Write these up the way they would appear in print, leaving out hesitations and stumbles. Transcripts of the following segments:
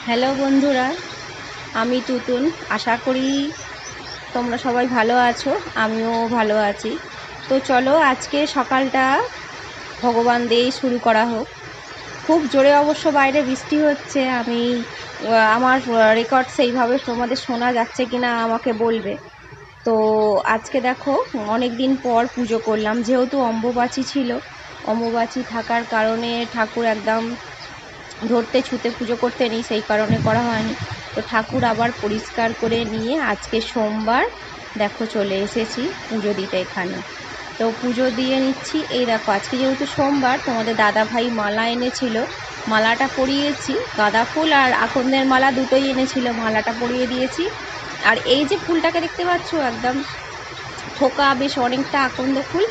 Hello বন্ধুরা, আমি তুতুন। আশা করি তোমরা সবাই ভালো আছো, আমিও ভালো আছি। তো চলো আজকে সকালটা ভগবান দিয়েই শুরু করা হোক। খুব জোরে অবশ্য বাইরে বৃষ্টি হচ্ছে। আমার রেকর্ড সেইভাবে তোমাদের শোনা যাচ্ছে কিনা আমাকে বলবে। তো আজকে দেখো, অনেক দিন পর পুজো করলাম, যেহেতু অম্বুবাচী ছিল। অম্বুবাচী থাকার কারণে ঠাকুর একদম ধরতে ছুতে পুজো করতে নেই, সেই কারণে করা হয়নি। তো ঠাকুর আবার পরিষ্কার করে নিয়ে আজকে সোমবার দেখো চলে এসেছি পুজো দিতে এখানে। তো পুজো দিয়ে নিচ্ছি। এই দেখো, আজকে যেহেতু সোমবার, তোমাদের দাদা ভাই মালা এনেছিল, মালাটা পরিয়েছি। গাঁদা ফুল আর আকন্দের মালা দুটোই এনেছিল, মালাটা পরিয়ে দিয়েছি। আর এই যে ফুলটাকে দেখতে পাচ্ছ, একদম থোকা, বেশ অনেকটা আকন্দ ফুল।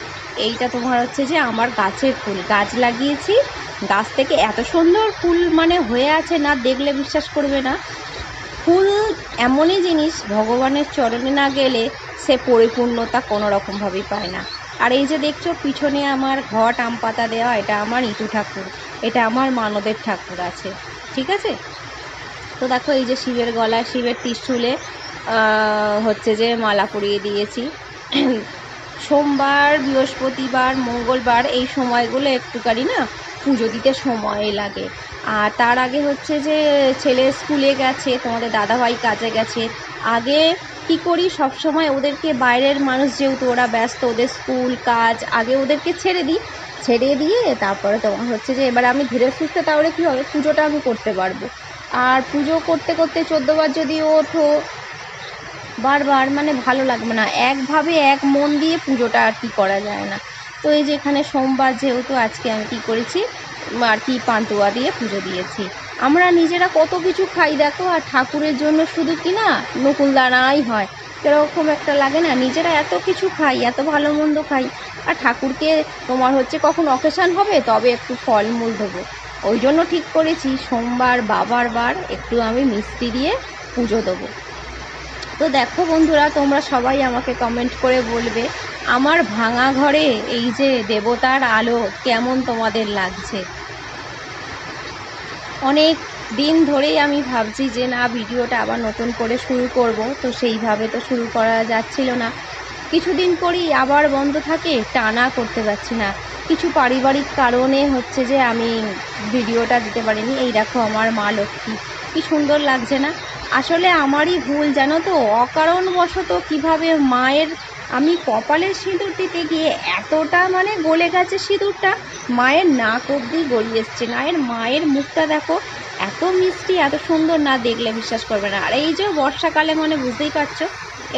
এইটা তোমার হচ্ছে যে আমার গাছের ফুল, গাছ লাগিয়েছি। গাছ থেকে এত সুন্দর ফুল মানে হয়ে আছে না, দেখলে বিশ্বাস করবে না। ফুল এমনই জিনিস, ভগবানের চরণে না গেলে সে পরিপূর্ণতা কোনো রকমভাবেই পায় না। আর এই যে দেখছো পিছনে আমার ঘট আম পাতা দেওয়া, এটা আমার ইটু ঠাকুর, এটা আমার মানদের ঠাকুর আছে, ঠিক আছে। তো দেখো, এই যে শিবের গলায়, শিবের ত্রিশূলে হচ্ছে যে মালা পরিয়ে দিয়েছি। সোমবার, বৃহস্পতিবার, মঙ্গলবার এই সময়গুলো একটুখানি না পুজো দিতে সময় লাগে। আর তার আগে হচ্ছে যে ছেলে স্কুলে গেছে, তোমাদের দাদাভাই কাজে গেছে। আগে কী করি, সব সময় ওদেরকে, বাইরের মানুষ যেহেতু ওরা ব্যস্ত, ওদের স্কুল কাজ, আগে ওদেরকে ছেড়ে দিই। ছেড়ে দিয়ে তারপরে তোমার হচ্ছে যে এবার আমি ধীরে সুস্থে, তাহলে কী হবে, পুজোটা আমি করতে পারবো। আর পুজো করতে করতে 14 বার যদি ওঠো, বারবার মানে ভালো লাগবে না, একভাবে এক মন দিয়ে পুজোটা আর কি করা যায় না। তো এই যে এখানে সোমবার যেহেতু, আজকে আমি কী করেছি আর কি, পান্তুয়া দিয়ে পুজো দিয়েছি। আমরা নিজেরা কত কিছু খাই দেখো, আর ঠাকুরের জন্য শুধু কি না নকুলদানাই হয়, এরকম একটা লাগে না। নিজেরা এত কিছু খাই, এত ভালো মন্দ খাই, আর ঠাকুরকে তোমার হচ্ছে কখন অকেশান হবে তবে একটু ফলমূল দেবো। ওই জন্য ঠিক করেছি সোমবার বাবার বার, একটু আমি মিষ্টি দিয়ে পুজো দেবো। তো দেখো বন্ধুরা, তোমরা সবাই আমাকে কমেন্ট করে বলবে আমার ভাঙা ঘরে এই যে দেবতার আলো কেমন তোমাদের লাগছে। অনেক দিন ধরেই আমি ভাবছি যে না, ভিডিওটা আবার নতুন করে শুরু করব, তো সেইভাবে তো শুরু করা যাচ্ছিল না। কিছুদিন করেই আবার বন্ধ থাকে, টানা করতে পারছি না। কিছু পারিবারিক কারণে হচ্ছে যে আমি ভিডিওটা দিতে পারিনি। এই দেখো আমার মা লক্ষ্মী, কি সুন্দর লাগছে না। আসলে আমারই ভুল জানো তো, অকারণবশত কিভাবে মায়ের, আমি কপালের সিঁদুর দিতে গিয়ে এতটা মানে গলে গেছে সিঁদুরটা, মায়ের নাক অবধি গড়িয়ে এসছে। মায়ের মুখটা দেখো, এত মিষ্টি, এত সুন্দর, না দেখলে বিশ্বাস করবে না। আর এই যে বর্ষাকালে, মানে বুঝতেই পারছো,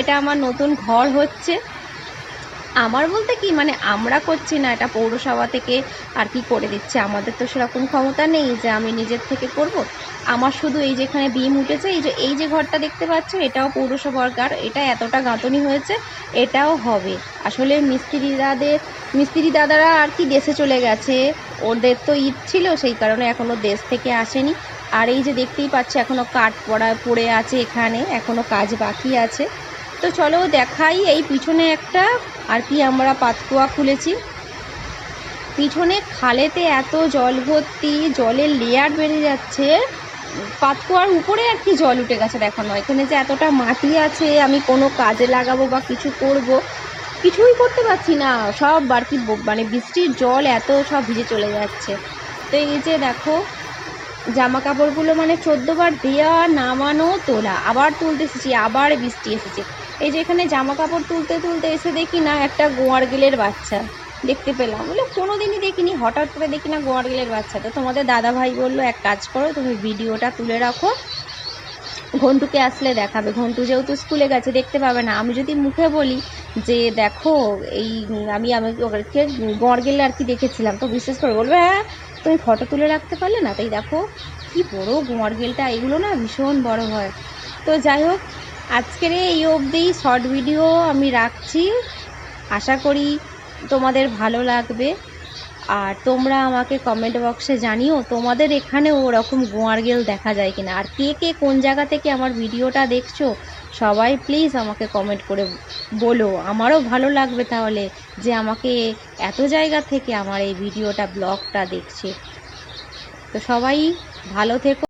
এটা আমার নতুন ঘর হচ্ছে। আমার বলতে কি, মানে আমরা করছি না, এটা পৌরসভা থেকে আর কি করে দিচ্ছে। আমাদের তো সেরকম ক্ষমতা নেই যে আমি নিজের থেকে করব। আমার শুধু এই যেখানে বিম উঠেছে, এই যে ঘরটা দেখতে পাচ্ছ, এটাও পৌরসভার ঘর। এটা এতটা গাঁথনি হয়েছে, এটাও হবে। আসলে মিস্ত্রি দাদারা আর কি দেশে চলে গেছে, ওদের তো ঈদ ছিল, সেই কারণে এখনও দেশ থেকে আসেনি। আর এই যে দেখতেই পাচ্ছ, এখনও কাঠ পড়ে আছে, এখানে এখনও কাজ বাকি আছে। তো চলো দেখাই, এই পিছনে একটা আর কি আমরা পাতকুয়া খুলেছি। পিছনে খালেতে এত জল ভর্তি, জলের লেয়ার বেড়ে যাচ্ছে, পাতকুয়ার উপরে আর কি জল উঠে গেছে। দেখো না, এখানে যে এতটা মাটি আছে, আমি কোনো কাজে লাগাবো বা কিছু করব, কিছুই করতে পারছি না। সব আর কি মানে বৃষ্টির জল এত সব ভিজে চলে যাচ্ছে। তো এই যে দেখো, জামা কাপড়গুলো মানে 14 বার দেওয়া, নামানো, তোলা, আবার তুলতে এসেছি, আবার বৃষ্টি এসেছে। এই যে এখানে জামা কাপড় তুলতে তুলতে এসে দেখি না একটা গোয়ারগিলের বাচ্চা দেখতে পেলাম, বলে কোনো দিনই দেখিনি, হঠাৎ করে দেখি না গোয়ারগিলের বাচ্চা। তো তোমাদের দাদা ভাই বললো এক কাজ করো, তুমি ভিডিওটা তুলে রাখো, ঘন্টুকে আসলে দেখাবে। ঘন্টু যেহেতু স্কুলে গেছে, দেখতে পাবে না। আমি যদি মুখে বলি যে দেখো এই আমি ওকে গোয়ারগিল আর কি দেখেছিলাম, তো বিশেষ করে বলবে হ্যাঁ তুমি ফটো তুলে রাখতে পারলে না। তাই দেখো কি বড় গোয়ারগিলটা, এগুলো না ভীষণ বড় হয়। তো যাই হোক, আজকের এই অবধি শর্ট ভিডিও আমি রাখছি। আশা করি তোমাদের ভালো লাগবে। আর তোমরা আমাকে কমেন্ট বক্সে জানিও তোমাদের এখানেও ওরকম গোয়ারগিল দেখা যায় কিনা। আর কে কে কোন জায়গা থেকে আমার ভিডিওটা দেখছো, সবাই প্লিজ আমাকে কমেন্ট করে বলো, আমারও ভালো লাগবে তাহলে, যে আমাকে এত জায়গা থেকে আমার এই ভিডিওটা, ব্লগটা দেখছে। তো সবাই ভালো থেকো।